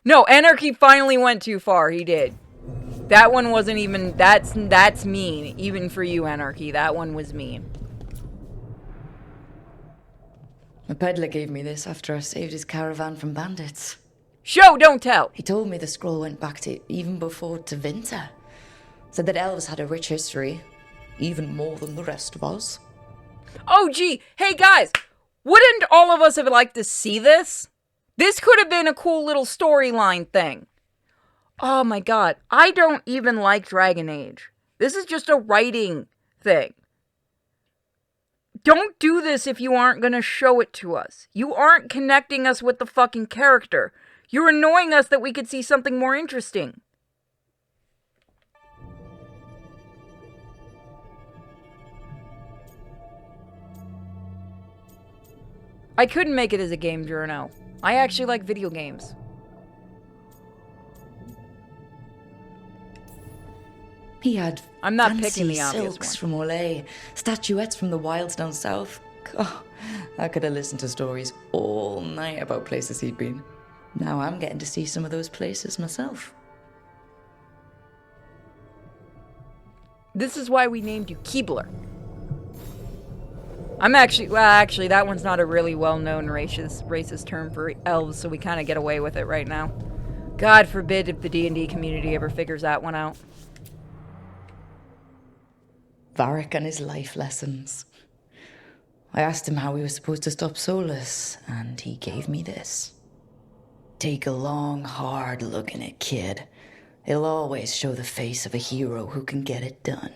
No, Anarchy finally went too far. He did. That one wasn't even... That's mean. Even for you, Anarchy. That one was mean. A peddler gave me this after I saved his caravan from bandits. Show, don't tell! He told me the scroll went back to even before Tevinter. Said that elves had a rich history, even more than the rest of us. Oh, gee. Hey, guys. Wouldn't all of us have liked to see this? This could have been a cool little storyline thing. Oh my god. I don't even like Dragon Age. This is just a writing thing. Don't do this if you aren't gonna show it to us. You aren't connecting us with the fucking character. You're annoying us that we could see something more interesting. I couldn't make it as a game journo. I actually like video games. He had I'm not fancy picking the obvious silks one. from Orlais, statuettes from the wilds down south. Oh, I could have listened to stories all night about places he'd been. Now I'm getting to see some of those places myself. This is why we named you Keebler. I'm actually... Well, actually, that one's not a really well-known racist term for elves, so we kind of get away with it right now. God forbid if the D&D community ever figures that one out. Varric and his life lessons. I asked him how we were supposed to stop Solus, and he gave me this. Take a long, hard look in it, kid. It'll always show the face of a hero who can get it done.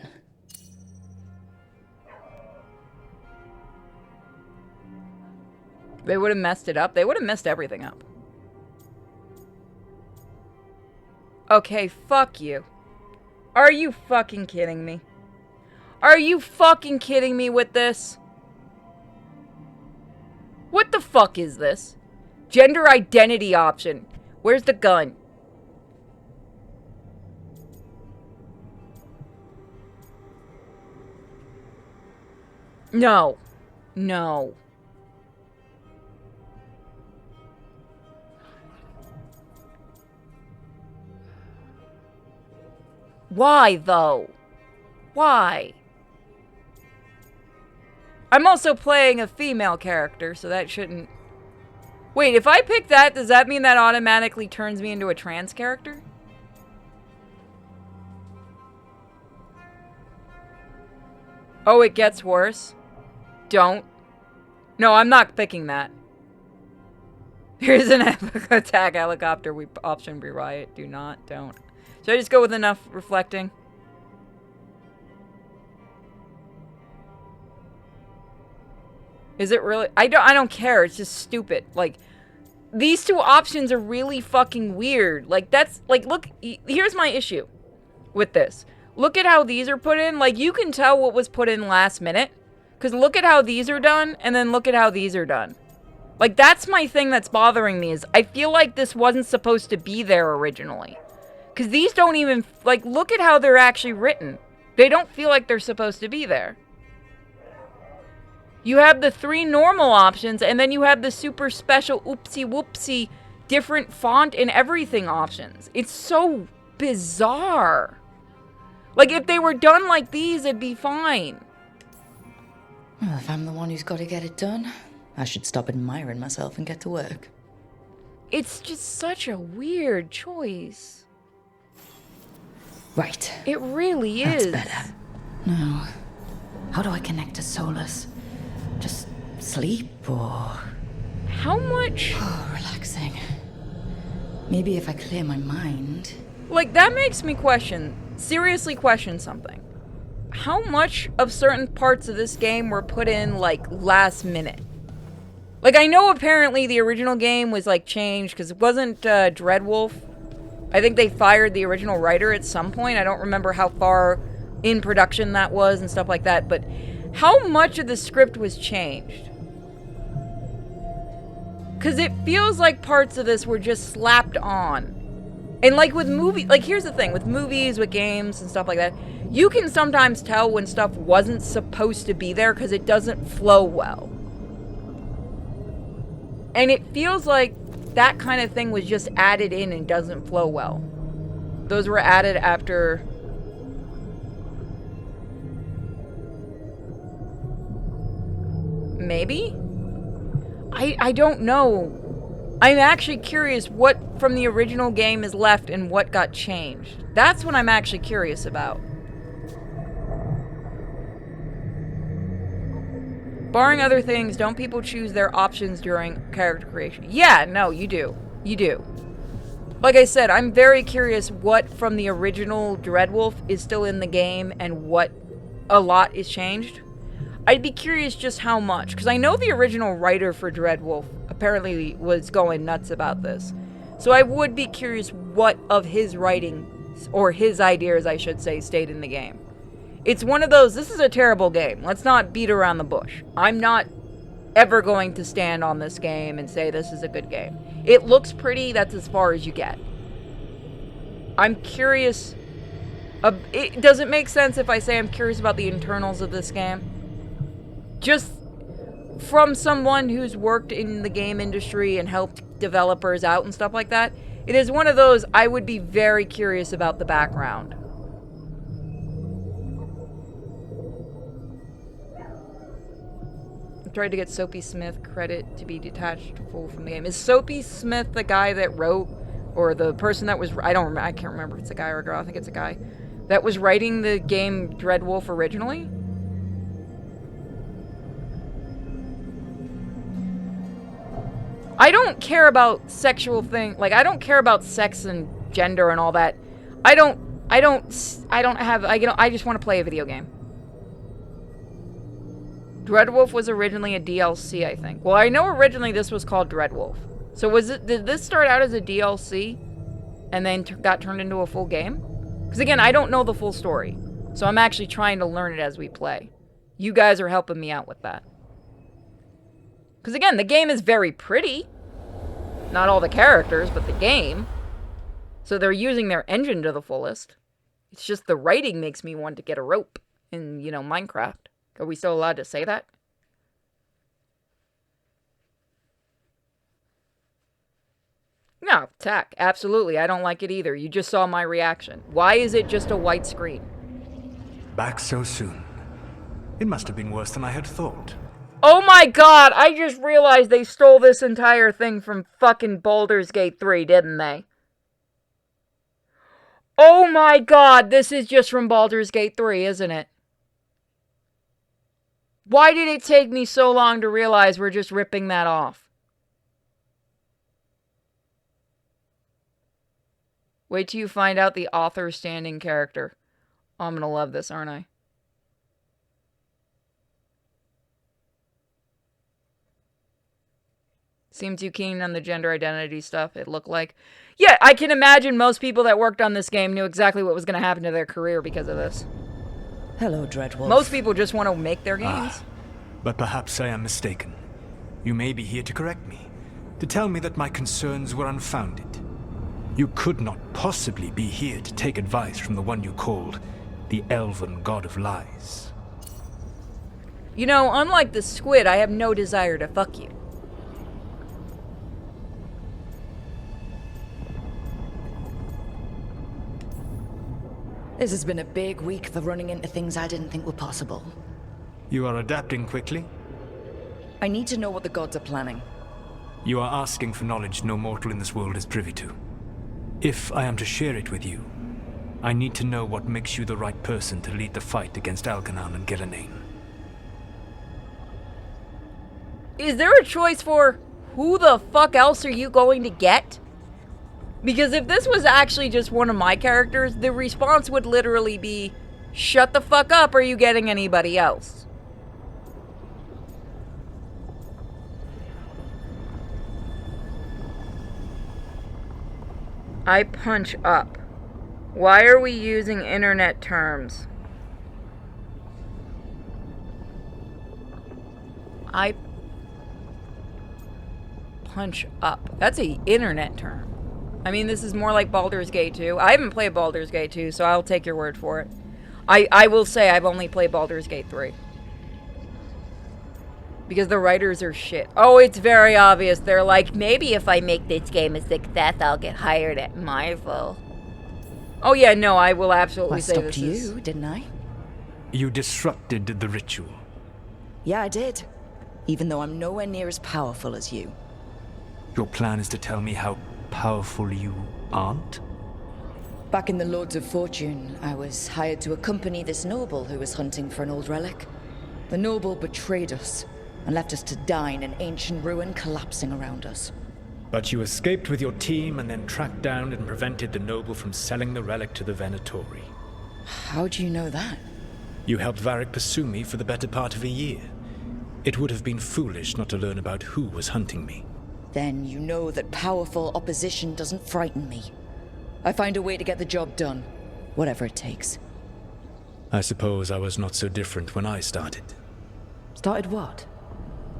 They would have messed it up. They would have messed everything up. Okay, fuck you. Are you fucking kidding me? Are you fucking kidding me with this? What the fuck is this? Gender identity option. Where's the gun? No. No. Why, though? Why? I'm also playing a female character, so that shouldn't... Wait, if I pick that, does that mean that automatically turns me into a trans character? Oh, it gets worse? Don't. No, I'm not picking that. Here's an attack helicopter option be riot. Do not, don't. Should I just go with enough reflecting? Is it really? I don't care. It's just stupid. Like, these two options are really fucking weird. Like, that's, like, look, here's my issue with this. Look at how these are put in. Like, you can tell what was put in last minute. Because look at how these are done, and then look at how these are done. Like, that's my thing that's bothering me, is I feel like this wasn't supposed to be there originally. Because these don't even, like, look at how they're actually written. They don't feel like they're supposed to be there. You have the 3 normal options, and then you have the super special oopsie-whoopsie different font and everything options. It's so bizarre. Like, if they were done like these, it'd be fine. Well, if I'm the one who's got to get it done, I should stop admiring myself and get to work. It's just such a weird choice. Right. It really is. That's better. Now, how do I connect to Solus? Just sleep or... How much? Oh, relaxing. Maybe if I clear my mind... Like, that makes me seriously question something. How much of certain parts of this game were put in, like, last minute? Like, I know apparently the original game was, like, changed, because it wasn't Dreadwolf. I think they fired the original writer at some point. I don't remember how far in production that was and stuff like that, but how much of the script was changed? Because it feels like parts of this were just slapped on. And like with movies, like here's the thing, with movies, with games and stuff like that, you can sometimes tell when stuff wasn't supposed to be there because it doesn't flow well. And it feels like that kind of thing was just added in and doesn't flow well. Those were added after... Maybe? I don't know. I'm actually curious what from the original game is left and what got changed. That's what I'm actually curious about. Barring other things, don't people choose their options during character creation? Yeah, no, you do. You do. Like I said, I'm very curious what from the original Dreadwolf is still in the game and what a lot is changed. I'd be curious just how much, because I know the original writer for Dreadwolf apparently was going nuts about this. So I would be curious what of his writing, or his ideas, I should say, stayed in the game. It's one of those, this is a terrible game. Let's not beat around the bush. I'm not ever going to stand on this game and say this is a good game. It looks pretty, that's as far as you get. I'm curious. Does it make sense if I say I'm curious about the internals of this game? Just from someone who's worked in the game industry and helped developers out and stuff like that, it is one of those I would be very curious about the background. I tried to get Soapy Smith credit to be detached full from the game. Is Soapy Smith the guy that wrote, or the person that was, I can't remember if it's a guy or a girl, I think it's a guy, that was writing the game Dreadwolf originally? I don't care about sexual thing, like I don't care about sex and gender and all that. I just want to play a video game. Dreadwolf was originally a DLC, I think. Well, I know originally this was called Dreadwolf. So did this start out as a DLC and then got turned into a full game? Because again, I don't know the full story. So I'm actually trying to learn it as we play. You guys are helping me out with that. Because again, the game is very pretty. Not all the characters, but the game. So they're using their engine to the fullest. It's just the writing makes me want to get a rope in, Minecraft. Are we still allowed to say that? No, tech. Absolutely. I don't like it either. You just saw my reaction. Why is it just a white screen? Back so soon. It must have been worse than I had thought. Oh my god! I just realized they stole this entire thing from fucking Baldur's Gate 3, didn't they? Oh my god! This is just from Baldur's Gate 3, isn't it? Why did it take me so long to realize we're just ripping that off? Wait till you find out the author's standing character. Oh, I'm gonna love this, aren't I? Seemed too keen on the gender identity stuff, it looked like. Yeah, I can imagine most people that worked on this game knew exactly what was going to happen to their career because of this. Hello, Dreadwolf. Most people just want to make their games. But perhaps I am mistaken. You may be here to correct me, to tell me that my concerns were unfounded. You could not possibly be here to take advice from the one you called the elven god of lies. You know, unlike the squid, I have no desire to fuck you. This has been a big week for running into things I didn't think were possible. You are adapting quickly? I need to know what the gods are planning. You are asking for knowledge no mortal in this world is privy to. If I am to share it with you, I need to know what makes you the right person to lead the fight against Algernon and Gillenane. Is there a choice for who the fuck else are you going to get? Because if this was actually just one of my characters, the response would literally be, shut the fuck up, are you getting anybody else? I punch up. Why are we using internet terms? I punch up. That's an internet term. I mean, this is more like Baldur's Gate 2. I haven't played Baldur's Gate 2, so I'll take your word for it. I will say I've only played Baldur's Gate 3. Because the writers are shit. Oh, it's very obvious. They're like, maybe if I make this game a success, I'll get hired at Marvel. Oh yeah, no, I will absolutely I say stopped this you, is... didn't I? You disrupted the ritual. Yeah, I did. Even though I'm nowhere near as powerful as you. Your plan is to tell me how powerful you aren't? Back in the Lords of Fortune, I was hired to accompany this noble who was hunting for an old relic. The noble betrayed us and left us to die in an ancient ruin collapsing around us. But you escaped with your team and then tracked down and prevented the noble from selling the relic to the Venatori. How do you know that? You helped Varric pursue me for the better part of a year. It would have been foolish not to learn about who was hunting me. Then you know that powerful opposition doesn't frighten me. I find a way to get the job done, whatever it takes. I suppose I was not so different when I started. Started what?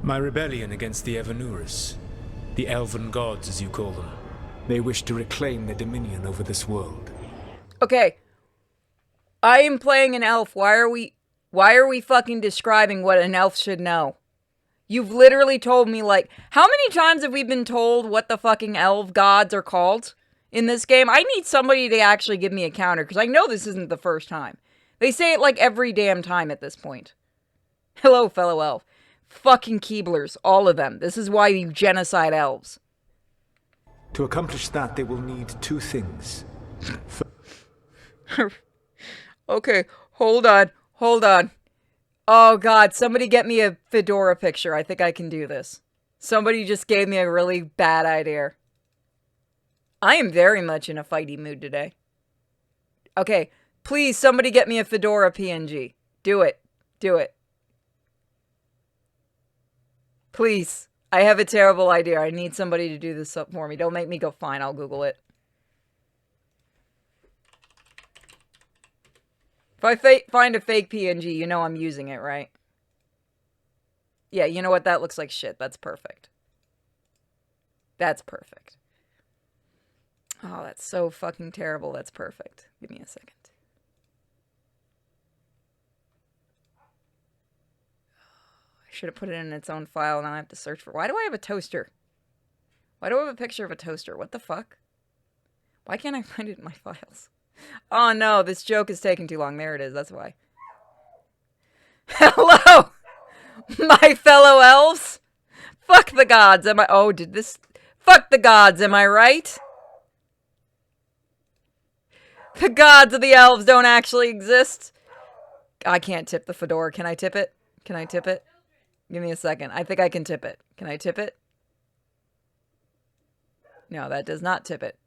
My rebellion against the Evanuris. The elven gods, as you call them. They wish to reclaim their dominion over this world. Okay. I am playing an elf. Why are we fucking describing what an elf should know? You've literally told me, like, how many times have we been told what the fucking elf gods are called in this game? I need somebody to actually give me a counter, because I know this isn't the first time. They say it like every damn time at this point. Hello, fellow elf. Fucking Keeblers, all of them. This is why you genocide elves. To accomplish that, they will need two things. Okay, hold on. Oh god, somebody get me a fedora picture. I think I can do this. Somebody just gave me a really bad idea. I am very much in a fighty mood today. Okay, please, somebody get me a fedora PNG. Do it. Please. I have a terrible idea. I need somebody to do this up for me. Don't make me go, fine, I'll Google it. If I find a fake PNG, you know I'm using it, right? Yeah, you know what? That looks like shit. That's perfect. That's perfect. Oh, that's so fucking terrible. That's perfect. Give me a second. I should have put it in its own file, and I have to search for... Why do I have a toaster? Why do I have a picture of a toaster? What the fuck? Why can't I find it in my files? Oh no, this joke is taking too long. There it is, that's why. Hello! My fellow elves! Fuck the gods, am I... Oh, did this... Fuck the gods, am I right? The gods of the elves don't actually exist. I can't tip the fedora. Can I tip it? Can I tip it? Give me a second. I think I can tip it. Can I tip it? No, that does not tip it.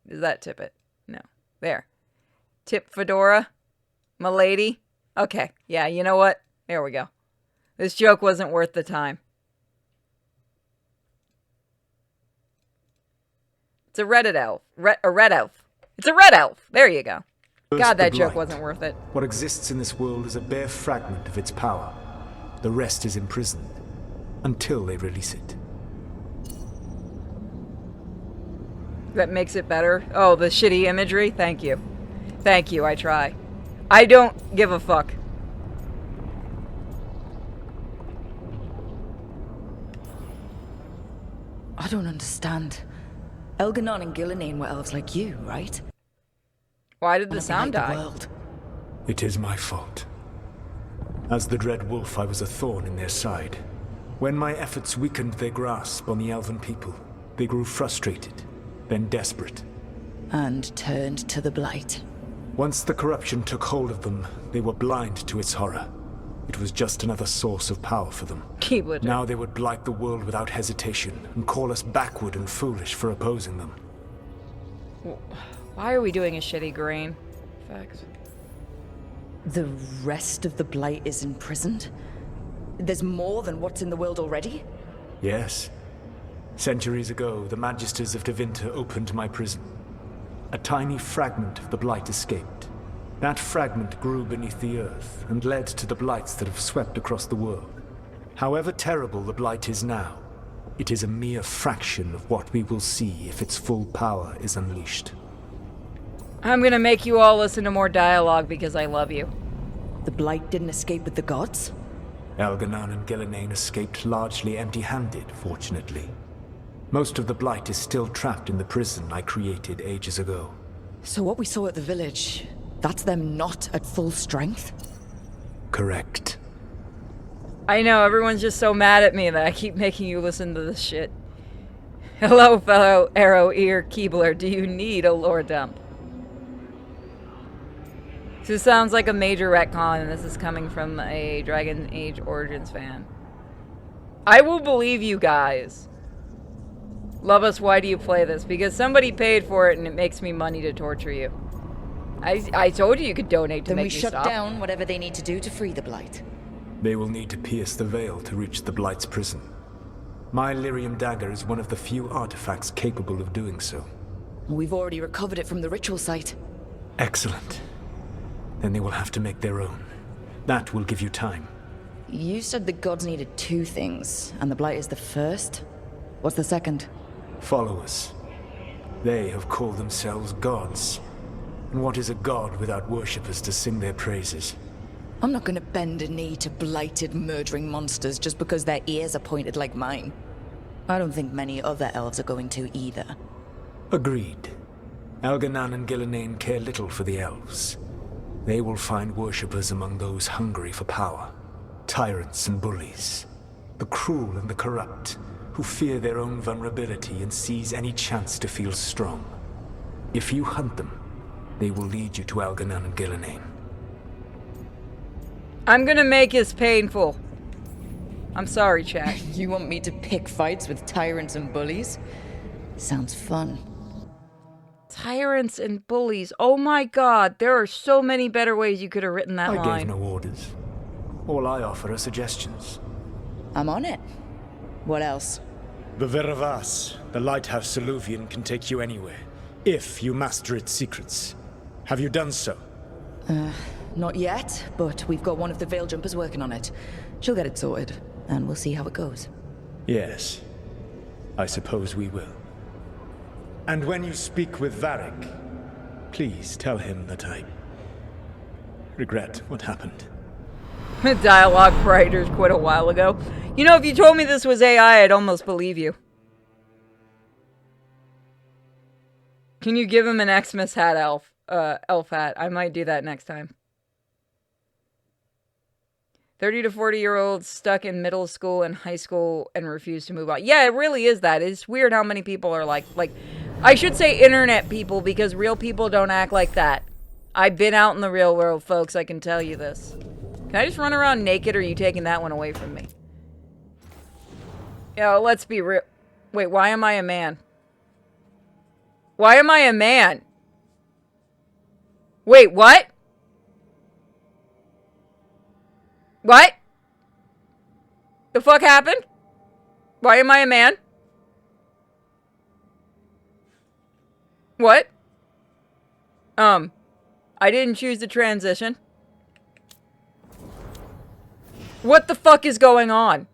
Does that tip it? No. There. Tip fedora. M'lady. Okay. Yeah, you know what? There we go. This joke wasn't worth the time. It's a Reddit elf. A red elf. It's a red elf. There you go. God, that joke wasn't worth it. What exists in this world is a bare fragment of its power. The rest is imprisoned. Until they release it. That makes it better. Oh, the shitty imagery? Thank you. Thank you, I try. I don't give a fuck. I don't understand. Elganon and Gillinane were elves like you, right? Why did the sound die? World. It is my fault. As the Dread Wolf, I was a thorn in their side. When my efforts weakened their grasp on the elven people, they grew frustrated, then desperate. And turned to the Blight. Once the corruption took hold of them, they were blind to its horror. It was just another source of power for them. Now they would blight the world without hesitation, and call us backward and foolish for opposing them. Why are we doing a shitty grain? Facts. The rest of the Blight is imprisoned? There's more than what's in the world already? Yes. Centuries ago, the Magisters of Tevinter opened my prison. A tiny fragment of the Blight escaped. That fragment grew beneath the earth and led to the Blights that have swept across the world. However terrible the Blight is now, it is a mere fraction of what we will see if its full power is unleashed. I'm gonna make you all listen to more dialogue because I love you. The Blight didn't escape with the gods? Elganan and Gillenane escaped largely empty-handed, fortunately. Most of the Blight is still trapped in the prison I created ages ago. So what we saw at the village, that's them not at full strength? Correct. I know, everyone's just so mad at me that I keep making you listen to this shit. Hello, fellow arrow ear Keebler. Do you need a lore dump? This sounds like a major retcon, and this is coming from a Dragon Age Origins fan. I will believe you guys. Love us, why do you play this? Because somebody paid for it and it makes me money to torture you. I told you could donate to then make we me shut stop. down whatever they need to do to free the Blight. They will need to pierce the veil to reach the Blight's prison. My Lyrium dagger is one of the few artifacts capable of doing so. We've already recovered it from the ritual site. Excellent. Then they will have to make their own. That will give you time. You said the gods needed 2 things, and the Blight is the first? What's the second? Followers. They have called themselves gods. And what is a god without worshippers to sing their praises? I'm not gonna bend a knee to blighted, murdering monsters just because their ears are pointed like mine. I don't think many other elves are going to either. Agreed. Elganan and Gillenane care little for the elves. They will find worshippers among those hungry for power. Tyrants and bullies. The cruel and the corrupt, who fear their own vulnerability and seize any chance to feel strong. If you hunt them, they will lead you to Elganan and Gillenane. I'm gonna make this painful. I'm sorry, chat. You want me to pick fights with tyrants and bullies? Sounds fun. Tyrants and bullies. Oh my god, there are so many better ways you could have written that I line. gave no orders. All I offer are suggestions. I'm on it. What else? The Veravas, the lighthouse Soluvian, can take you anywhere, if you master its secrets. Have you done so? Not yet, but we've got one of the Veil Jumpers working on it. She'll get it sorted, and we'll see how it goes. Yes. I suppose we will. And when you speak with Varric, please tell him that I regret what happened. Dialogue writers quit a while ago. You know, if you told me this was AI, I'd almost believe you. Can you give him an Xmas hat, elf hat? I might do that next time. 30 to 40-year-olds stuck in middle school and high school and refuse to move on. Yeah, it really is that. It's weird how many people are like, I should say internet people, because real people don't act like that. I've been out in the real world, folks. I can tell you this. Can I just run around naked, or are you taking that one away from me? Yo, let's be real. Wait, why am I a man? Why am I a man? Wait, what? What? The fuck happened? Why am I a man? What? I didn't choose the transition. What the fuck is going on?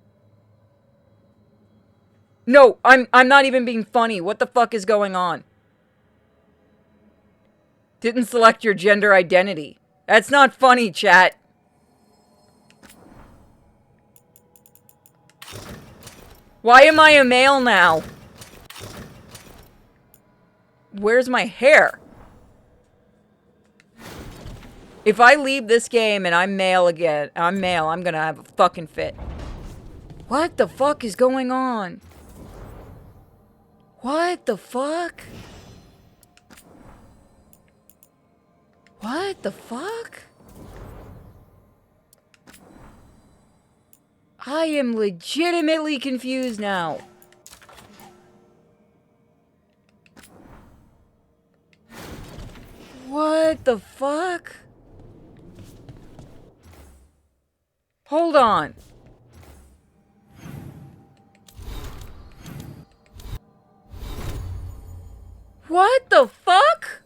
No, I'm not even being funny. What the fuck is going on? Didn't select your gender identity. That's not funny, chat. Why am I a male now? Where's my hair? If I leave this game and I'm male again, I'm gonna have a fucking fit. What the fuck is going on? What the fuck? What the fuck? I am legitimately confused now. What the fuck? Hold on. What the fuck?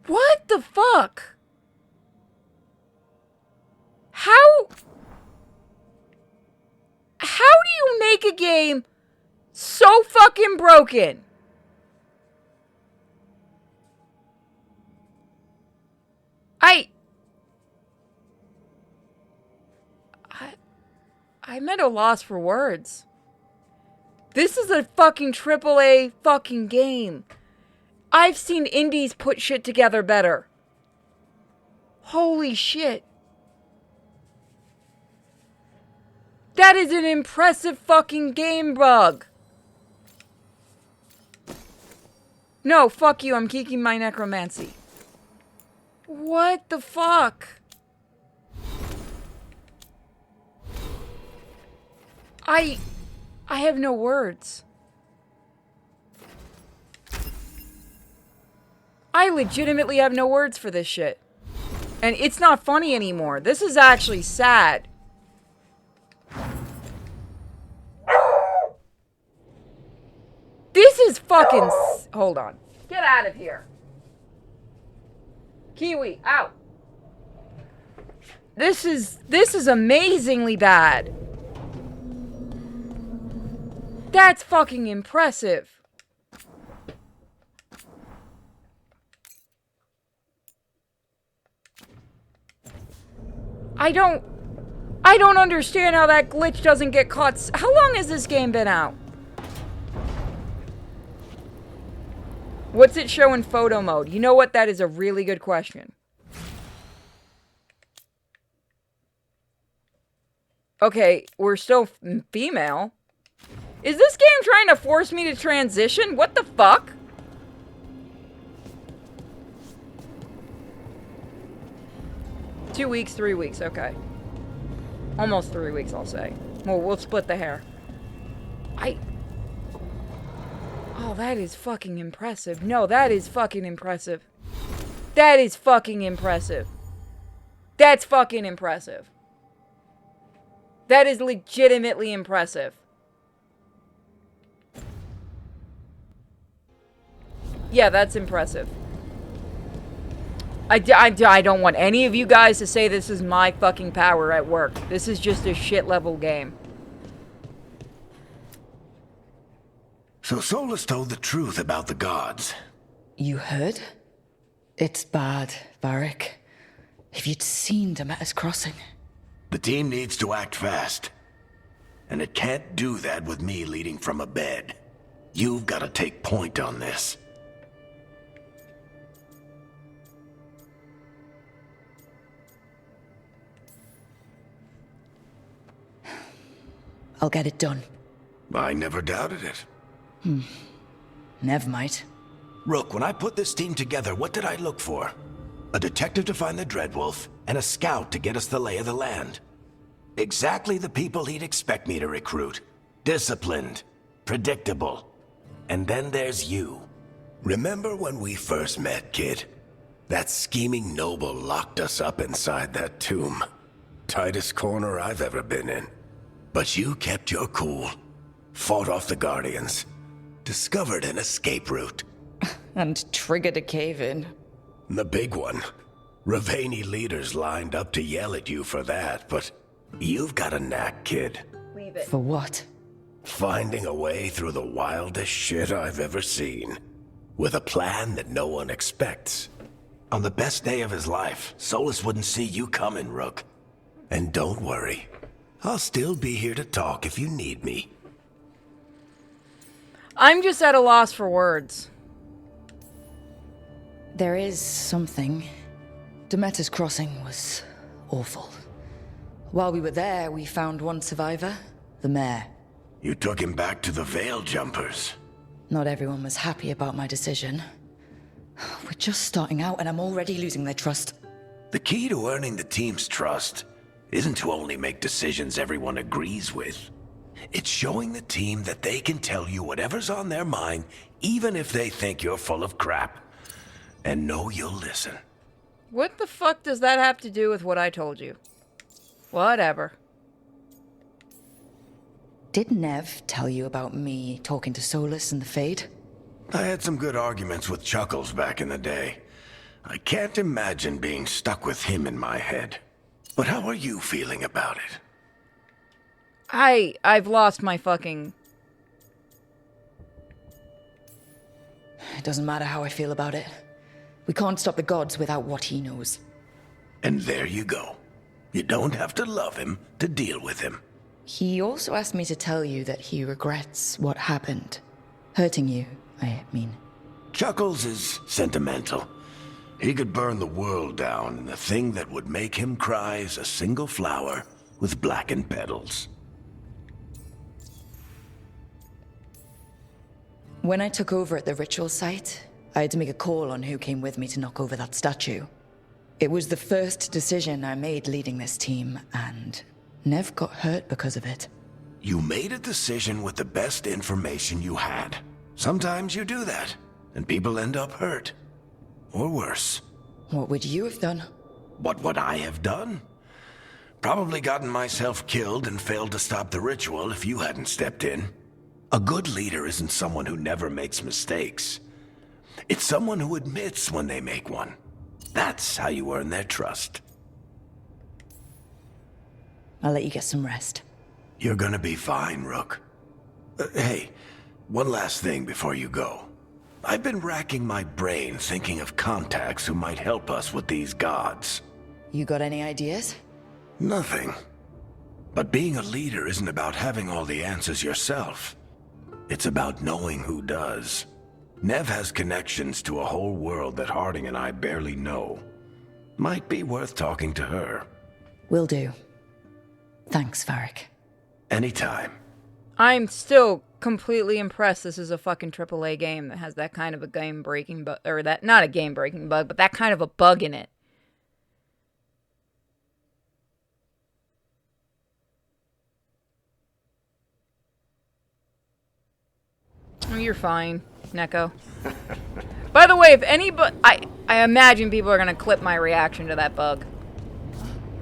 What the fuck? How do you make a game so fucking broken? I'm at a loss for words. This is a fucking AAA fucking game. I've seen indies put shit together better. Holy shit. That is an impressive fucking game, bug. No, fuck you, I'm keeping my necromancy. What the fuck? I have no words. I legitimately have no words for this shit. And it's not funny anymore. This is actually sad. This is fucking... Hold on. Get out of here. Kiwi, out. This is amazingly bad. That's fucking impressive. I don't understand how that glitch doesn't get caught. How long has this game been out? What's it show in photo mode? You know what? That is a really good question. Okay, we're still female. Is this game trying to force me to transition? What the fuck? Two weeks, 3 weeks, okay. Almost 3 weeks, I'll say. Well, we'll split the hair. Oh, that is fucking impressive. No, that is fucking impressive. That is fucking impressive. That's fucking impressive. That is legitimately impressive. Yeah, that's impressive. I don't want any of you guys to say this is my fucking power at work. This is just a shit level game. So Solus told the truth about the gods. You heard? It's bad, Varric. If you'd seen Demeter's crossing. The team needs to act fast. And it can't do that with me leading from a bed. You've got to take point on this. I'll get it done. I never doubted it. Never mind. Rook, when I put this team together, what did I look for? A detective to find the Dreadwolf, and a scout to get us the lay of the land. Exactly the people he'd expect me to recruit. Disciplined, predictable. And then there's you. Remember when we first met, kid? That scheming noble locked us up inside that tomb. Tightest corner I've ever been in. But you kept your cool. Fought off the Guardians. Discovered an escape route. And triggered a cave-in. The big one. Ravani leaders lined up to yell at you for that, but you've got a knack, kid. Leave it. For what? Finding a way through the wildest shit I've ever seen. With a plan that no one expects. On the best day of his life, Solus wouldn't see you coming, Rook. And don't worry. I'll still be here to talk if you need me. I'm just at a loss for words. There is something. Demeter's crossing was awful. While we were there, we found one survivor, the mayor. You took him back to the Veil Jumpers. Not everyone was happy about my decision. We're just starting out and I'm already losing their trust. The key to earning the team's trust isn't to only make decisions everyone agrees with. It's showing the team that they can tell you whatever's on their mind, even if they think you're full of crap. And know you'll listen. What the fuck does that have to do with what I told you? Whatever. Did Nev tell you about me talking to Solus and the Fade? I had some good arguments with Chuckles back in the day. I can't imagine being stuck with him in my head. But how are you feeling about it? I've lost my fucking... It doesn't matter how I feel about it. We can't stop the gods without what he knows. And there you go. You don't have to love him to deal with him. He also asked me to tell you that he regrets what happened. Hurting you, I mean. Chuckles is sentimental. He could burn the world down, and the thing that would make him cry is a single flower with blackened petals. When I took over at the ritual site, I had to make a call on who came with me to knock over that statue. It was the first decision I made leading this team, and Nev got hurt because of it. You made a decision with the best information you had. Sometimes you do that, and people end up hurt. Or worse. What would you have done? What would I have done? Probably gotten myself killed and failed to stop the ritual if you hadn't stepped in. A good leader isn't someone who never makes mistakes. It's someone who admits when they make one. That's how you earn their trust. I'll let you get some rest. You're gonna be fine, Rook. Hey, one last thing before you go. I've been racking my brain thinking of contacts who might help us with these gods. You got any ideas? Nothing. But being a leader isn't about having all the answers yourself. It's about knowing who does. Nev has connections to a whole world that Harding and I barely know. Might be worth talking to her. Will do. Thanks, Varric. Anytime. I'm still completely impressed this is a fucking AAA game that has that kind of a game-breaking bug, or that, not a game-breaking bug, but that kind of a bug in it. Oh, you're fine, Neko. By the way, if anybody, I imagine people are gonna clip my reaction to that bug.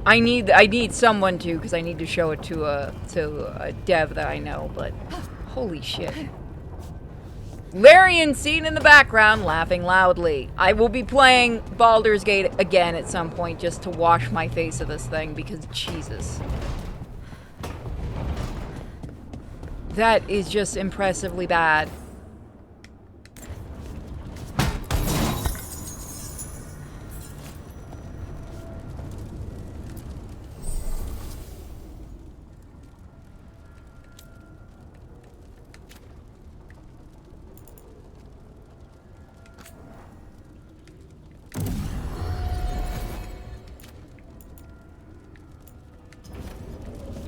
I need someone to, because I need to show it to a dev that I know, but holy shit. Larian seen in the background laughing loudly. I will be playing Baldur's Gate again at some point just to wash my face of this thing, because Jesus. That is just impressively bad.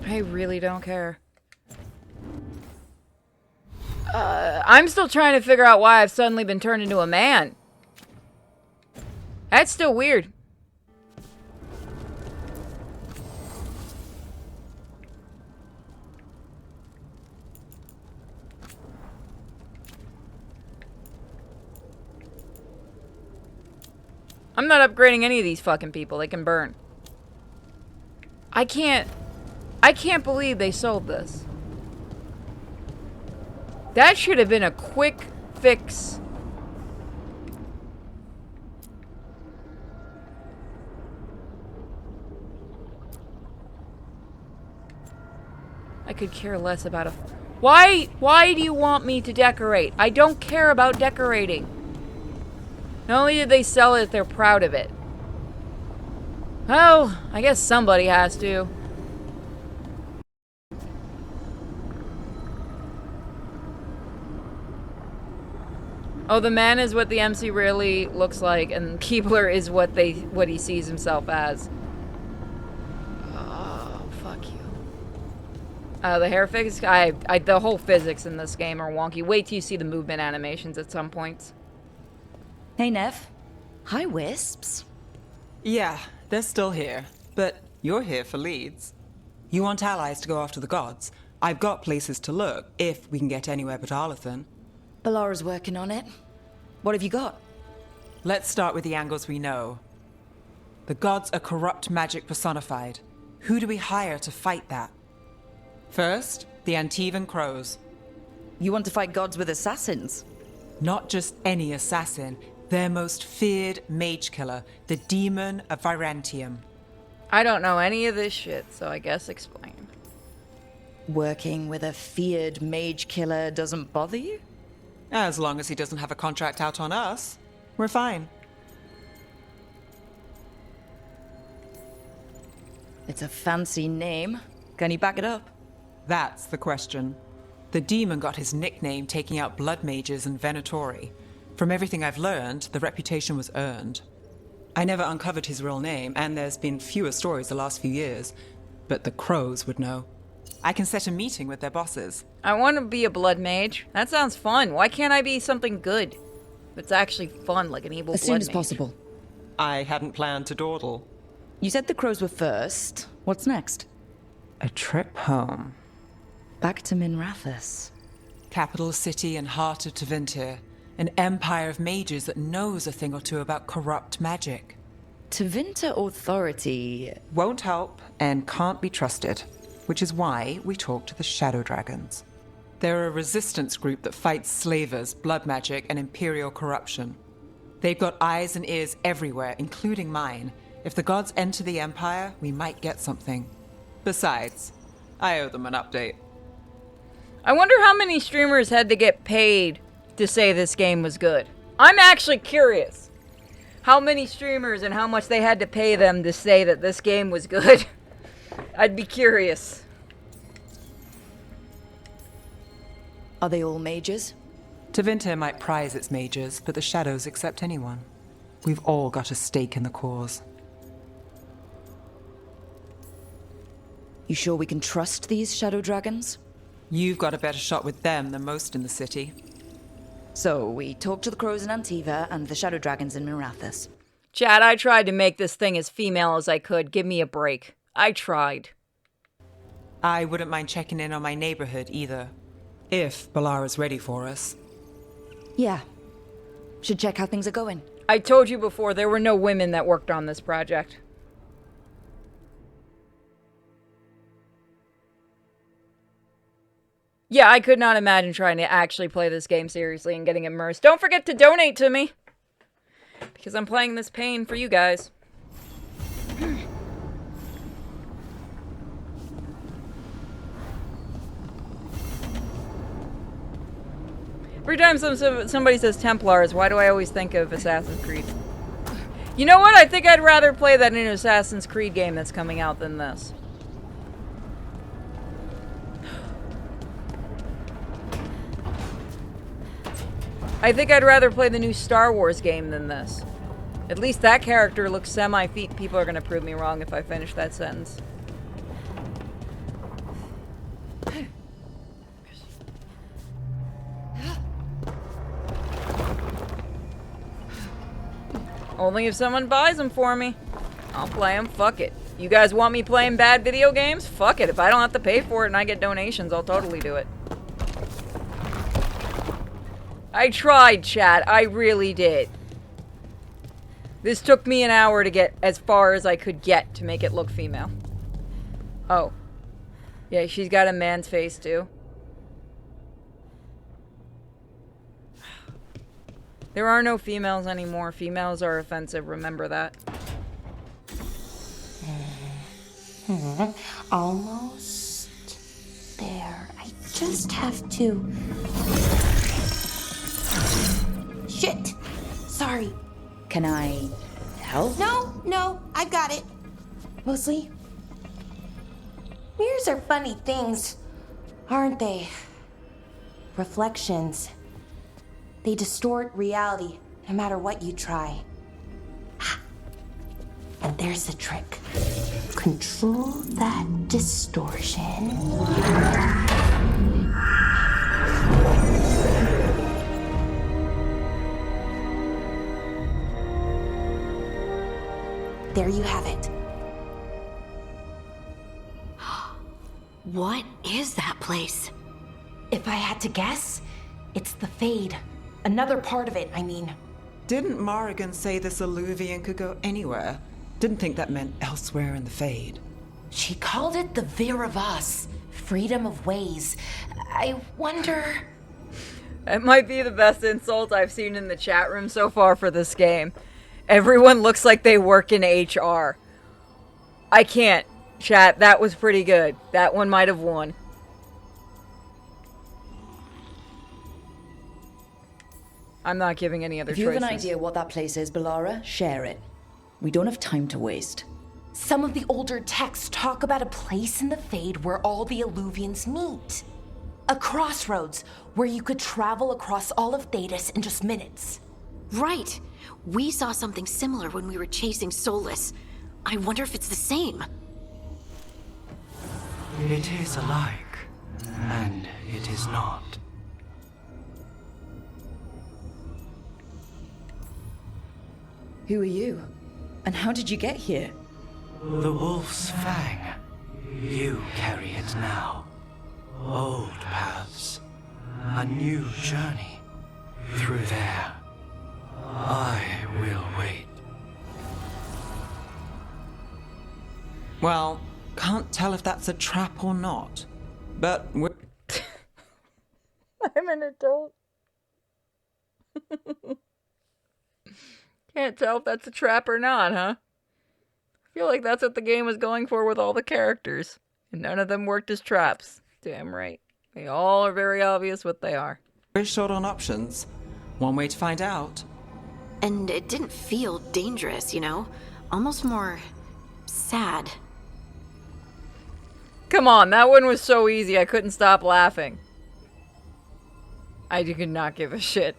I really don't care. I'm still trying to figure out why I've suddenly been turned into a man. That's still weird. I'm not upgrading any of these fucking people. They can burn. I can't believe they sold this. That should have been a quick fix. I could care less about a... Why do you want me to decorate? I don't care about decorating. Not only did they sell it, they're proud of it. Well, I guess somebody has to. Oh, the man is what the MC really looks like, and Keebler is what he sees himself as. Oh, fuck you. The hair physics, the whole physics in this game are wonky. Wait till you see the movement animations at some points. Hey, Nev. Hi, Wisps. Yeah, they're still here, but you're here for leads. You want allies to go after the gods? I've got places to look, if we can get anywhere but Arlathan. Balara's working on it. What have you got? Let's start with the angles we know. The gods are corrupt magic personified. Who do we hire to fight that? First, the Antivan Crows. You want to fight gods with assassins? Not just any assassin, their most feared mage killer, the Demon of Virantium. I don't know any of this shit, so I guess explain. Working with a feared mage killer doesn't bother you? As long as he doesn't have a contract out on us, we're fine. It's a fancy name. Can you back it up? That's the question. The demon got his nickname taking out blood mages and venatori. From everything I've learned, the reputation was earned. I never uncovered his real name, and there's been fewer stories the last few years. But the crows would know. I can set a meeting with their bosses. I want to be a blood mage. That sounds fun. Why can't I be something good? It's actually fun, like an evil As blood soon as mage. possible. I hadn't planned to dawdle. You said the crows were first. What's next? A trip home. Back to Minrathous. Capital city and heart of Tevinter. An empire of mages that knows a thing or two about corrupt magic. Tevinter authority. Won't help and can't be trusted, which is why we talk to the Shadow Dragons. They're a resistance group that fights slavers, blood magic, and imperial corruption. They've got eyes and ears everywhere, including mine. If the gods enter the Empire, we might get something. Besides, I owe them an update. I wonder how many streamers had to get paid to say this game was good. I'm actually curious. How many streamers and how much they had to pay them to say that this game was good. I'd be curious. Are they all mages? Tevinter might prize its mages, but the Shadows accept anyone. We've all got a stake in the cause. You sure we can trust these shadow dragons? You've got a better shot with them than most in the city. So, we talked to the crows in Antiva and the shadow dragons in Minrathous. Chad, I tried to make this thing as female as I could. Give me a break. I tried. I wouldn't mind checking in on my neighborhood either. If Balara's ready for us. Yeah. Should check how things are going. I told you before, there were no women that worked on this project. Yeah, I could not imagine trying to actually play this game seriously and getting immersed. Don't forget to donate to me! Because I'm playing this pain for you guys. Every time somebody says Templars, why do I always think of Assassin's Creed? You know what? I think I'd rather play that in an Assassin's Creed game that's coming out than this. I think I'd rather play the new Star Wars game than this. At least that character looks semi-feet. People are gonna prove me wrong if I finish that sentence. Only if someone buys them for me. I'll play them, fuck it. You guys want me playing bad video games? Fuck it, if I don't have to pay for it and I get donations, I'll totally do it. I tried, chat. I really did. This took me an hour to get as far as I could get to make it look female. Oh. Yeah, she's got a man's face, too. There are no females anymore. Females are offensive, remember that. Almost there. I just have to... Shit! Sorry. Can I help? No, I've got it. Mostly. Mirrors are funny things, aren't they? Reflections. They distort reality, no matter what you try. And there's the trick. Control that distortion. There you have it. What is that place? If I had to guess, it's the Fade. Another part of it, I mean. Didn't Morrigan say this Alluvian could go anywhere? Didn't think that meant elsewhere in the Fade. She called it the Viravas, freedom of ways. I wonder... It might be the best insult I've seen in the chat room so far for this game. Everyone looks like they work in HR. I can't. Chat, that was pretty good. That one might have won. I'm not giving any other choices. If you have an idea what that place is, Balara, share it. We don't have time to waste. Some of the older texts talk about a place in the Fade where all the Illuvians meet. A crossroads where you could travel across all of Thedas in just minutes. Right. We saw something similar when we were chasing Solus. I wonder if it's the same. It is alike, and it is not. Who are you? And how did you get here? The Wolf's Fang. You carry it now. Old paths. A new journey. Through there. I will wait. Well, can't tell if that's a trap or not. But we're... I'm an adult. Can't tell if that's a trap or not, huh? I feel like that's what the game was going for with all the characters. And none of them worked as traps. Damn right. They all are very obvious what they are. we're short on options. One way to find out. And it didn't feel dangerous, you know? Almost more sad. Come on, that one was so easy I couldn't stop laughing. I could not give a shit.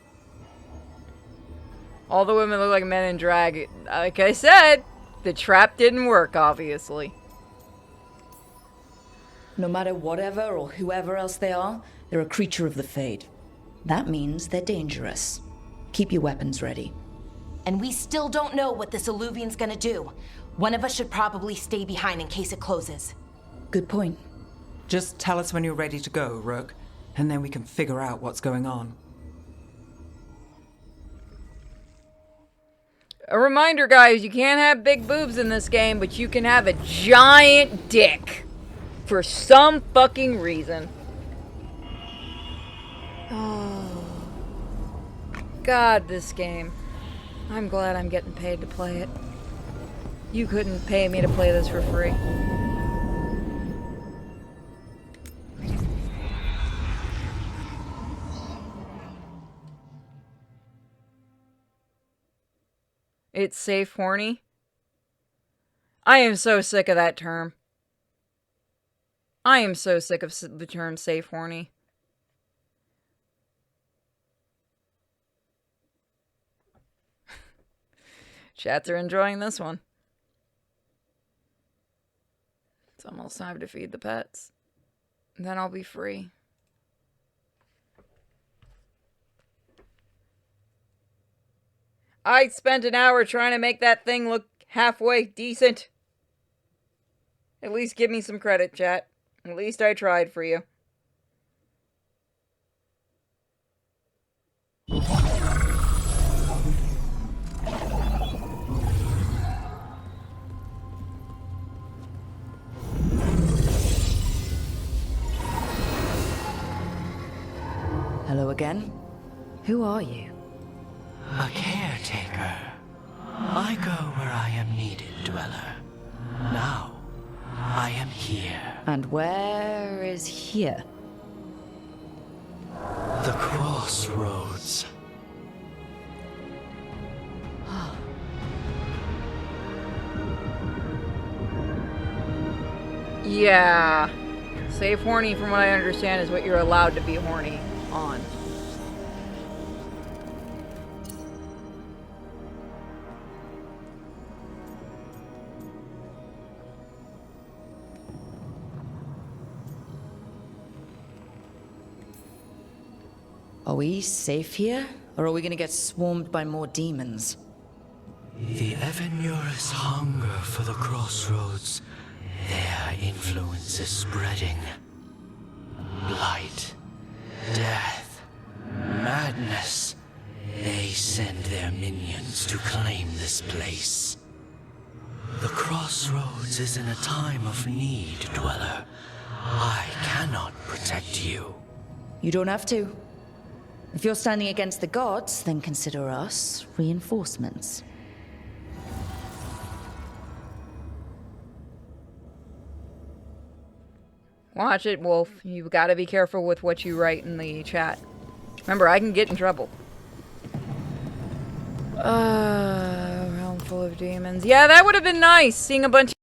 All the women look like men in drag. Like I said, the trap didn't work, obviously. No matter whatever or whoever else they are, they're a creature of the Fade. That means they're dangerous. Keep your weapons ready. And we still don't know what this Illuvian's gonna do. One of us should probably stay behind in case it closes. Good point. Just tell us when you're ready to go, Rook, and then we can figure out what's going on. A reminder, guys, you can't have big boobs in this game, but you can have a giant dick. For some fucking reason. Oh. God, this game. I'm glad I'm getting paid to play it. You couldn't pay me to play this for free. It's safe horny. I am so sick of that term. I am so sick of the term safe horny. Chats are enjoying this one. It's almost time to feed the pets. Then I'll be free. I spent an hour trying to make that thing look halfway decent. At least give me some credit, chat. At least I tried for you. Hello again. Who are you? A caretaker. I go where I am needed, Dweller. Now, I am here. And where is here? The crossroads. Yeah. Safe horny, from what I understand, is what you're allowed to be horny on. Are we safe here? Or are we gonna get swarmed by more demons? The Evanurus hunger for the crossroads. Their influence is spreading. Blight, death, madness. They send their minions to claim this place. The crossroads is in a time of need, Dweller. I cannot protect you. You don't have to. If you're standing against the gods, then consider us reinforcements. Watch it, Wolf. You've got to be careful with what you write in the chat. Remember, I can get in trouble. Realm full of demons. Yeah, that would have been nice, seeing a bunch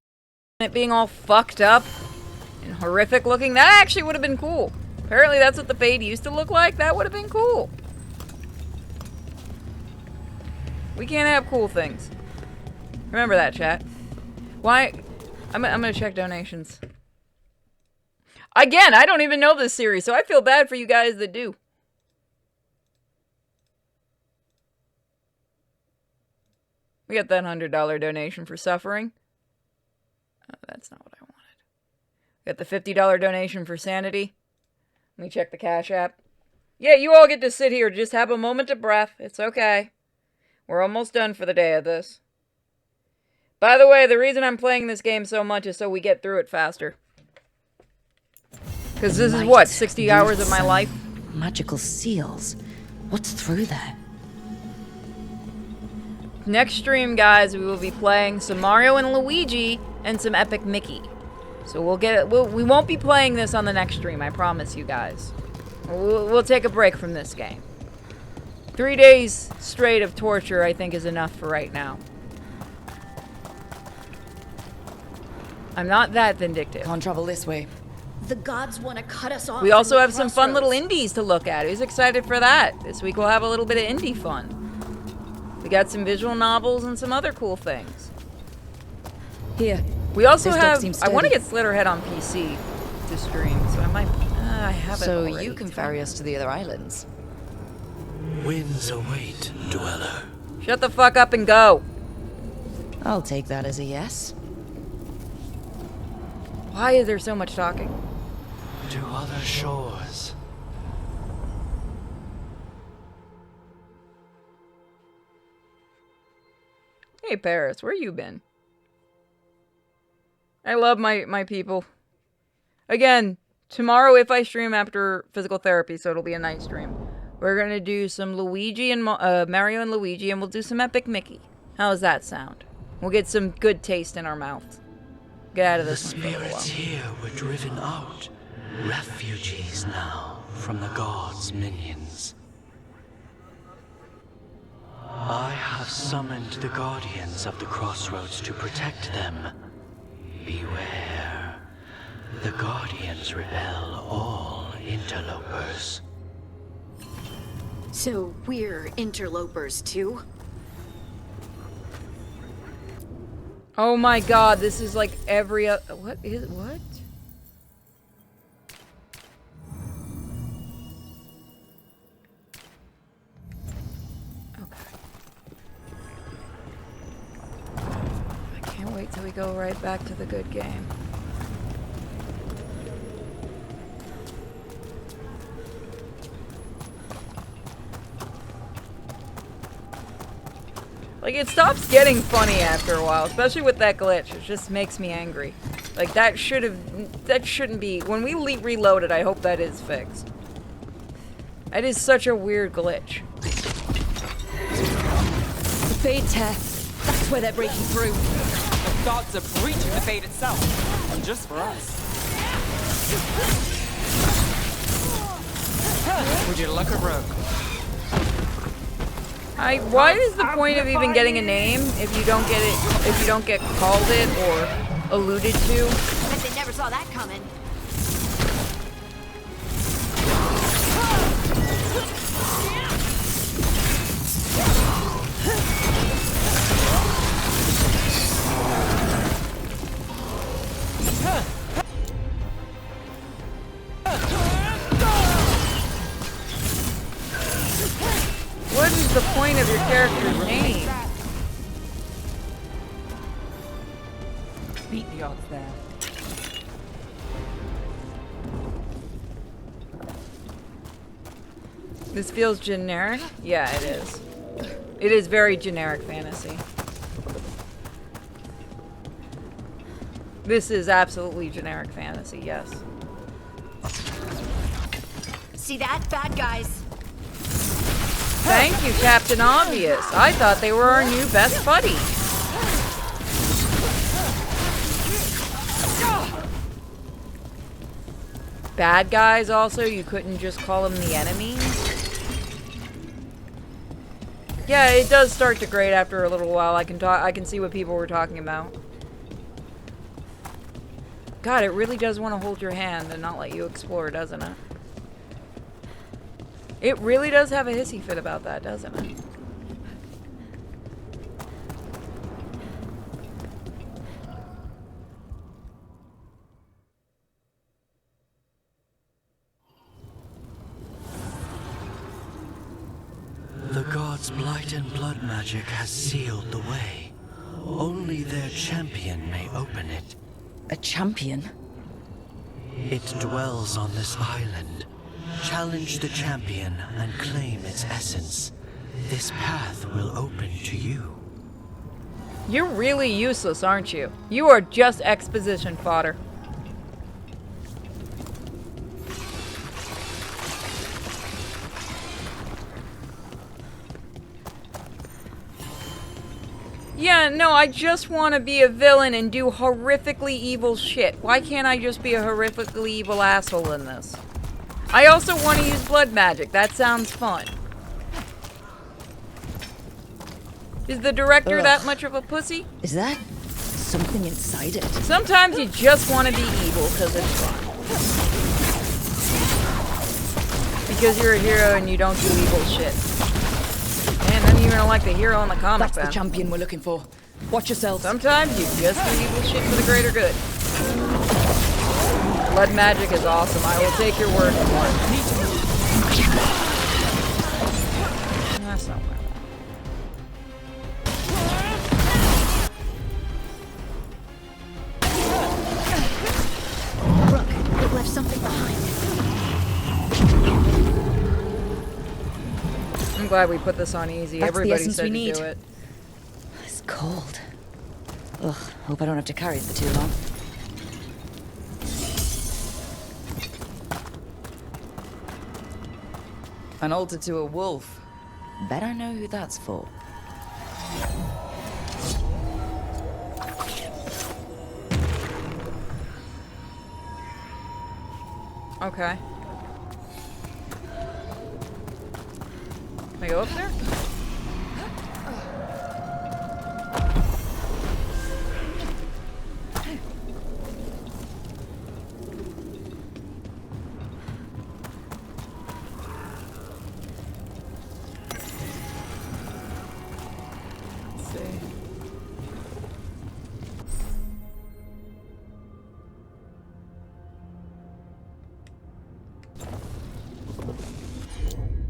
It being all fucked up and horrific looking, that actually would have been cool. Apparently that's what the Fade used to look like. That would have been cool. We can't have cool things. Remember that, chat. Why? I'm gonna check donations. Again, I don't even know this series, so I feel bad for you guys that do. We got that $100 donation for suffering. Oh, that's not what I wanted. We got the $50 donation for sanity. Let me check the Cash App. Yeah, you all get to sit here. Just have a moment of breath. It's okay. We're almost done for the day of this. By the way, the reason I'm playing this game so much is so we get through it faster. Because this is what, 60 hours of my life? Magical seals. What's through there? Next stream, guys, we will be playing some Mario and Luigi and some Epic Mickey. So we won't be playing this on the next stream, I promise you guys. We'll take a break from this game. 3 days straight of torture, I think, is enough for right now. I'm not that vindictive. Can't travel this way. The gods want to cut us off. We also have some fun little indies to look at. Who's excited for that? This week we'll have a little bit of indie fun. We got some visual novels and some other cool things. Here. We also This have... seems I want to steady. get Slitterhead on PC to stream, so I might... I have it So already. you can ferry us to the other islands. Winds await, dweller. Shut the fuck up and go. I'll take that as a yes. Why is there so much talking? To other shores. Hey, Paris, where you been? I love my people. Again, tomorrow if I stream after physical therapy, so it'll be a night stream, we're gonna do some Luigi and Mario and Luigi, and we'll do some Epic Mickey. How does that sound? We'll get some good taste in our mouths. Get out of The this one for a spirits while. here were driven out. Refugees now from the gods' minions. I have summoned the guardians of the crossroads to protect them. Beware. The guardians repel all interlopers. So we're interlopers too? Oh my god, this is like every what? I can't wait till we go right back to the good game. Like, it stops getting funny after a while, especially with that glitch. It just makes me angry. Like, that shouldn't be. When we reload it, I hope that is fixed. That is such a weird glitch. The Fade Tear. That's where they're breaking through. The gods are breaching the fate itself. And just for us. Would you look a rogue? Why is the point of even getting a name if you don't get it, if you don't get called it or alluded to? Bet they never saw that coming. What is the point of your character's name? Beat the odds there. This feels generic? Yeah, it is. It is very generic fantasy. This is absolutely generic fantasy, yes. See that? Bad guys. Thank you, Captain Obvious. I thought they were our new best buddy. Bad guys also? You couldn't just call them the enemies? Yeah, it does start to grade after a little while. I can see what people were talking about. God, it really does want to hold your hand and not let you explore, doesn't it? It really does have a hissy fit about that, doesn't it? The gods' blight and blood magic has sealed the way. Only their champion may open it. A champion? It dwells on this island. Challenge the champion and claim its essence. This path will open to you. You're really useless, aren't you? You are just exposition fodder. Yeah, no, I just want to be a villain and do horrifically evil shit. Why can't I just be a horrifically evil asshole in this? I also want to use blood magic. That sounds fun. Is the director that much of a pussy? Is that something inside it? Sometimes you just want to be evil because it's fun. Because you're a hero and you don't do evil shit. Man, then you're gonna like the hero in the comic. That's the champion we're looking for. Watch yourself. Sometimes you just do evil shit for the greater good. Blood magic is awesome. I will take your word for it. That's not what Brooke, it left something behind. I'm glad we put this on easy. That's the Everybody essence said we to need. do it. It's cold. Ugh, hope I don't have to carry it for too long. An altar to a wolf. Bet I know who that's for. Okay. Can I go up there? Let's see.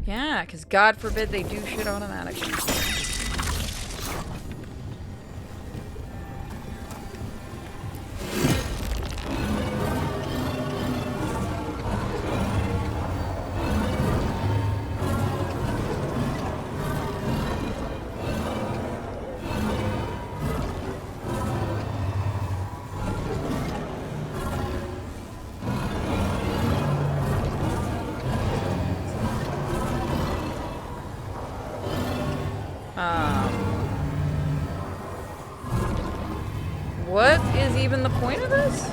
Yeah, because God forbid they do shit automatically. What is even the point of this?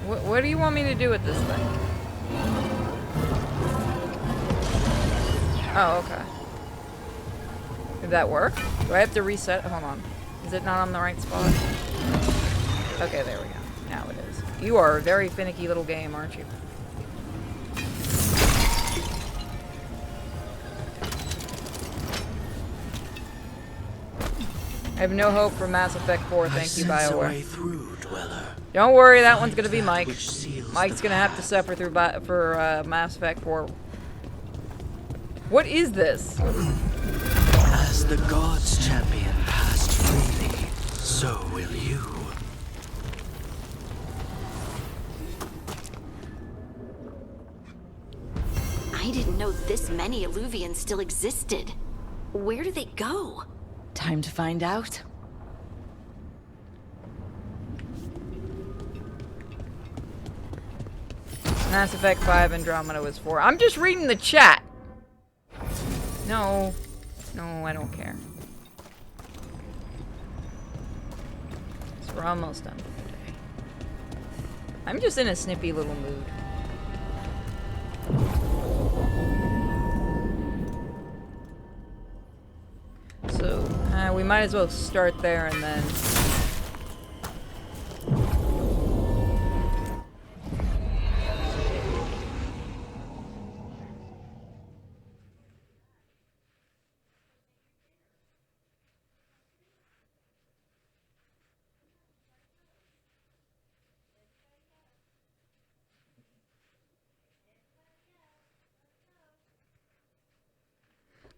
What do you want me to do with this thing? Oh, okay. Did that work? Do I have to reset? Hold on. Is it not on the right spot? Okay, there we go. Now it is. You are a very finicky little game, aren't you? I have no hope for Mass Effect 4, thank you, BioWare. Through, dweller. Don't worry, that one's gonna be That Mike. which seals Mike's the gonna have to path. suffer through Mass Effect 4. What is this? As the gods' champion passed freely, so will you. I didn't know this many Illuvians still existed. Where do they go? Time to find out. Mass Effect 5 Andromeda was 4. I'm just reading the chat. No. No, I don't care. So we're almost done for the day. I'm just in a snippy little mood. So, we might as well start there and then...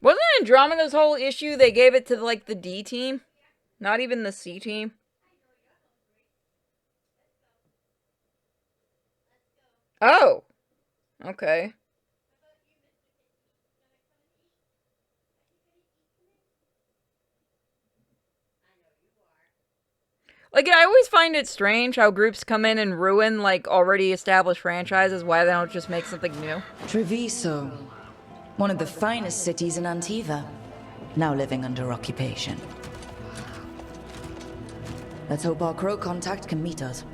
Wasn't Andromeda's whole issue they gave it to, like, the D team? Not even the C team? Oh. Okay. Like, I always find it strange how groups come in and ruin, like, already established franchises. Why they don't just make something new? Treviso, one of the finest cities in Antiva, now living under occupation. Let's hope our crow contact can meet us.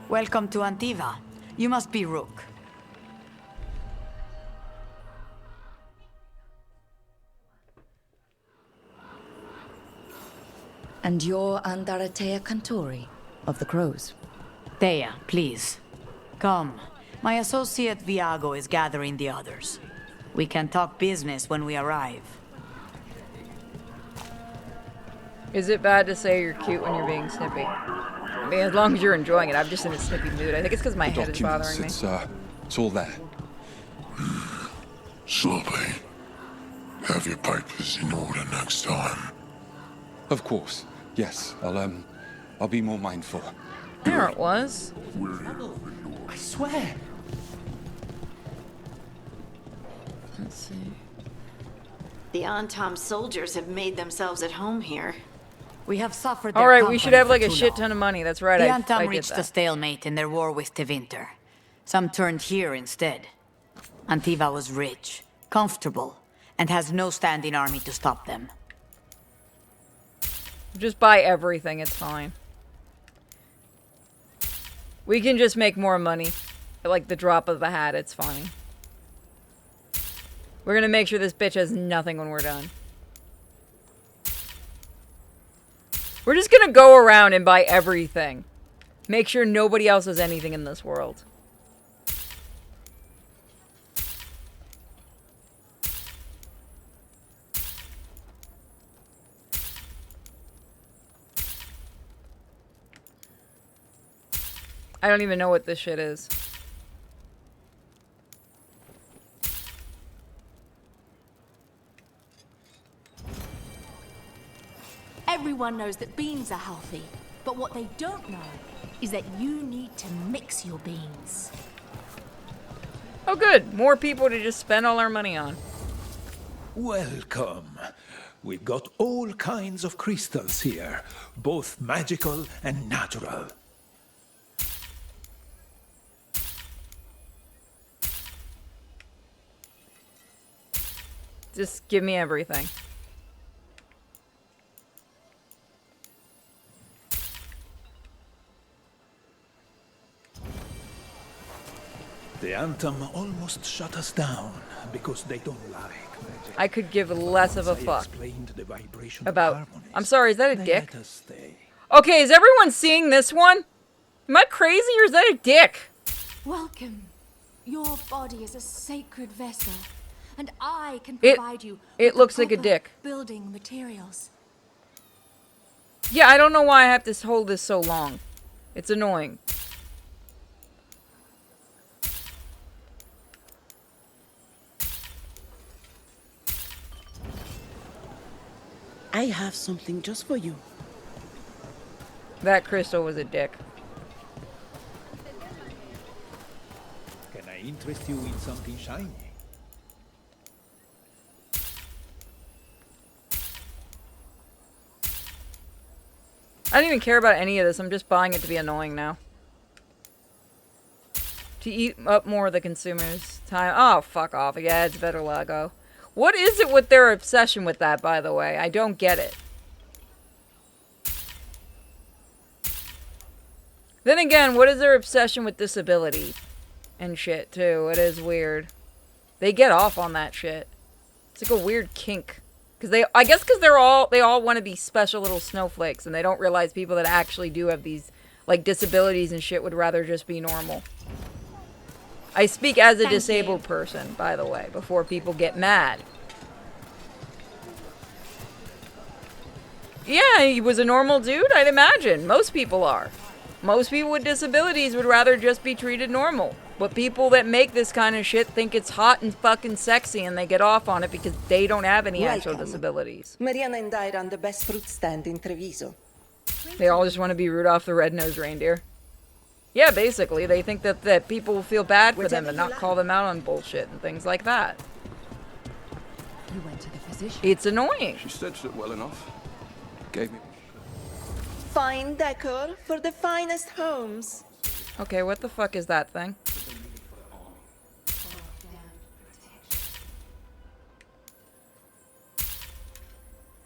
Welcome to Antiva. You must be Rook. And you're Andaratea Cantori of the Crows. Thea, please. Come. My associate Viago is gathering the others. We can talk business when we arrive. Is it bad to say you're cute when you're being snippy? I mean, as long as you're enjoying it. I'm just in a snippy mood. I think it's because my head is bothering me. It's all there. Sloppy. Have your papers in order next time. Of course. Yes, I'll be more mindful. There it was. I swear. Let's see. The Antom soldiers have made themselves at home here. We have suffered All right, we should have like a shit ton of money. That's right. The I Antom did reached a that. stalemate in their war with Tevinter. Some turned here instead. Antiva was rich, comfortable, and has no standing army to stop them. Just buy everything. It's fine. We can just make more money. At, like the drop of the hat. It's fine. We're gonna make sure this bitch has nothing when we're done. We're just gonna go around and buy everything. Make sure nobody else has anything in this world. I don't even know what this shit is. Everyone knows that beans are healthy, but what they don't know is that you need to mix your beans. Oh good, more people to just spend all our money on. Welcome. We've got all kinds of crystals here, both magical and natural. Just give me everything. The Anthem almost shut us down because they don't like magic. I could give less of a As I fuck explained the vibration about... harmonies, I'm sorry, is that a they dick? let us stay. Okay, is everyone seeing this one? Am I crazy or is that a dick? Welcome. Your body is a sacred vessel, and I can provide you It with the looks like a proper dick. building materials. Yeah, I don't know why I have to hold this so long. It's annoying. I have something just for you. That crystal was a dick. Can I interest you in something shiny? I don't even care about any of this. I'm just buying it to be annoying now. To eat up more of the consumer's time. Oh, fuck off. Yeah, it's better Lego. What is it with their obsession with that, by the way? I don't get it. Then again, what is their obsession with disability and shit, too? It is weird. They get off on that shit. It's like a weird kink. I guess because they all want to be special little snowflakes, and they don't realize people that actually do have these, like, disabilities and shit would rather just be normal. I speak as a disabled person, by the way, before people get mad. Yeah, he was a normal dude, I'd imagine. Most people are. Most people with disabilities would rather just be treated normal. But people that make this kind of shit think it's hot and fucking sexy, and they get off on it because they don't have any actual disabilities. Mariana and I run the best fruit stand in Treviso. They all just want to be Rudolph the Red-Nosed Reindeer. Yeah, basically, they think that people will feel bad for them and not call them out on bullshit and things like that. You went to the physician. It's annoying. She stitched it well enough. Gave me... Fine decor for the finest homes. Okay, what the fuck is that thing?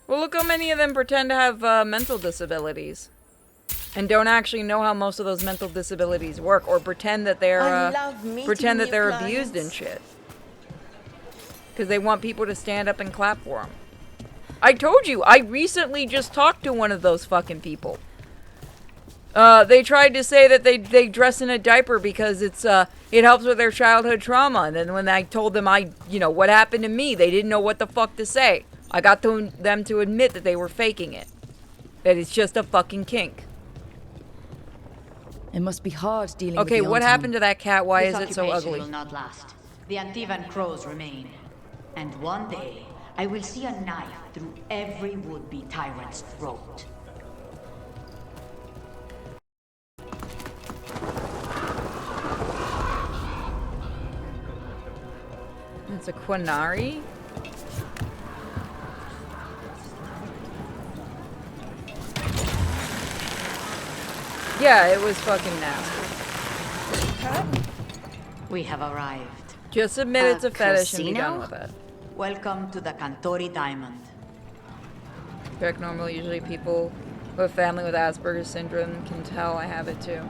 Well, look how many of them pretend to have mental disabilities. And don't actually know how most of those mental disabilities work, or pretend that they're abused and shit. Because they want people to stand up and clap for them. I told you, I recently just talked to one of those fucking people. They tried to say that they dress in a diaper because it helps with their childhood trauma. And then when I told them what happened to me, they didn't know what the fuck to say. I got them to admit that they were faking it. That it's just a fucking kink. It must be hard dealing with Okay, what happened to that cat? Why is it so ugly? Will not last. The Antivan crows remain. And one day, I will see a knife through every would-be tyrant's throat. It's a Quinari? Yeah, it was fucking nasty. We have arrived. Just admit it's a fetish and be done with it. Welcome to the Cantori Diamond. Correct, normally usually people with family with Asperger's syndrome can tell I have it too.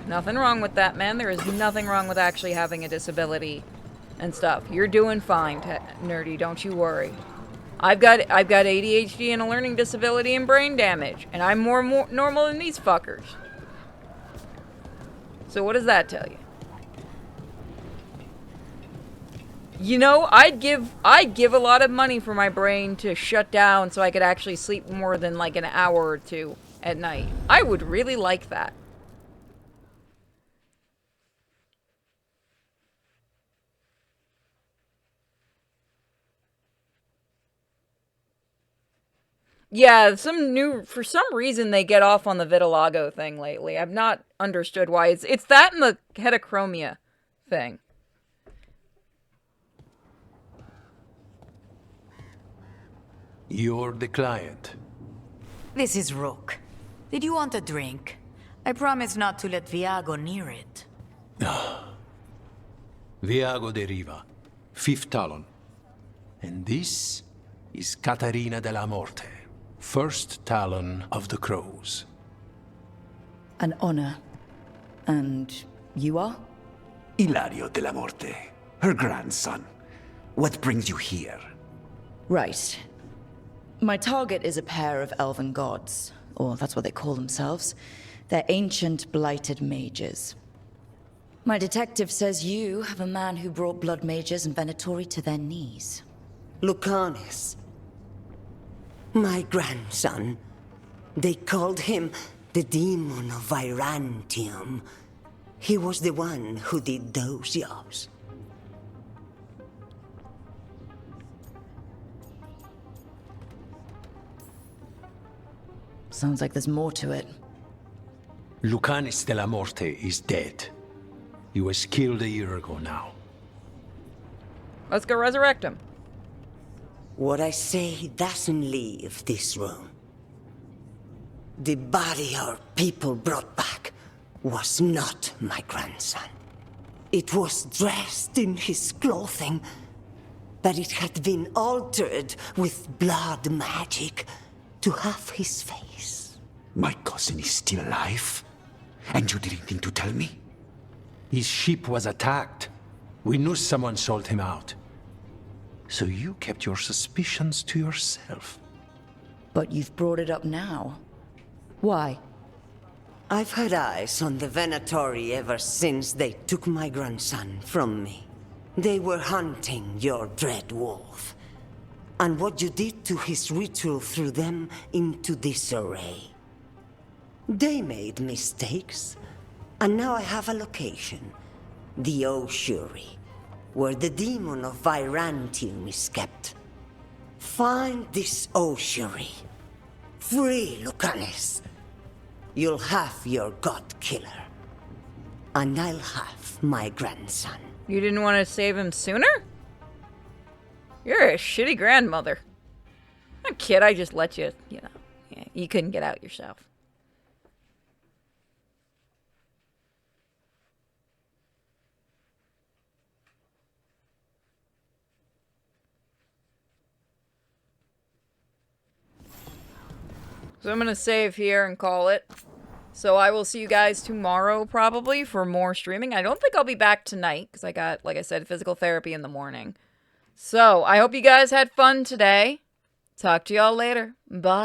Nothing wrong with that, man. There is nothing wrong with actually having a disability and stuff. You're doing fine, nerdy. Don't you worry. I've got ADHD and a learning disability and brain damage, and I'm more normal than these fuckers. So what does that tell you? You know, I'd give a lot of money for my brain to shut down so I could actually sleep more than like an hour or two at night. I would really like that. Yeah, for some reason they get off on the vitiligo thing lately. I've not understood why. It's that and the heterochromia thing. You're the client. This is Rook. Did you want a drink? I promise not to let Viago near it. Viago de Riva, 5th Talon. And this is Catarina de la Morte, 1st Talon of the Crows. An honor. And you are? Ilario de la Morte, her grandson. What brings you here? Right. My target is a pair of elven gods, or that's what they call themselves. They're ancient, blighted mages. My detective says you have a man who brought blood mages and Venatori to their knees. Lucanis. My grandson. They called him the Demon of Virantium. He was the one who did those jobs. Sounds like there's more to it. Lucanis de la Morte is dead. He was killed a year ago now. Let's go resurrect him. What I say doesn't leave this room. The body our people brought back was not my grandson. It was dressed in his clothing, but it had been altered with blood magic to have his face. My cousin is still alive? And you didn't think to tell me? His ship was attacked. We knew someone sold him out. so you kept your suspicions to yourself. But you've brought it up now. Why? I've had eyes on the Venatori ever since they took my grandson from me. They were hunting your dread wolf. And what you did to his ritual threw them into disarray. They made mistakes, and now I have a location. The Ossuary, where the demon of Virantium is kept. Find this Ossuary. Free Lucanis. You'll have your god killer. And I'll have my grandson. You didn't want to save him sooner? You're a shitty grandmother. A kid, I just let you, you know. Yeah, you couldn't get out yourself. So I'm going to save here and call it. So I will see you guys tomorrow probably for more streaming. I don't think I'll be back tonight because I got, like I said, physical therapy in the morning. So I hope you guys had fun today. Talk to y'all later. Bye.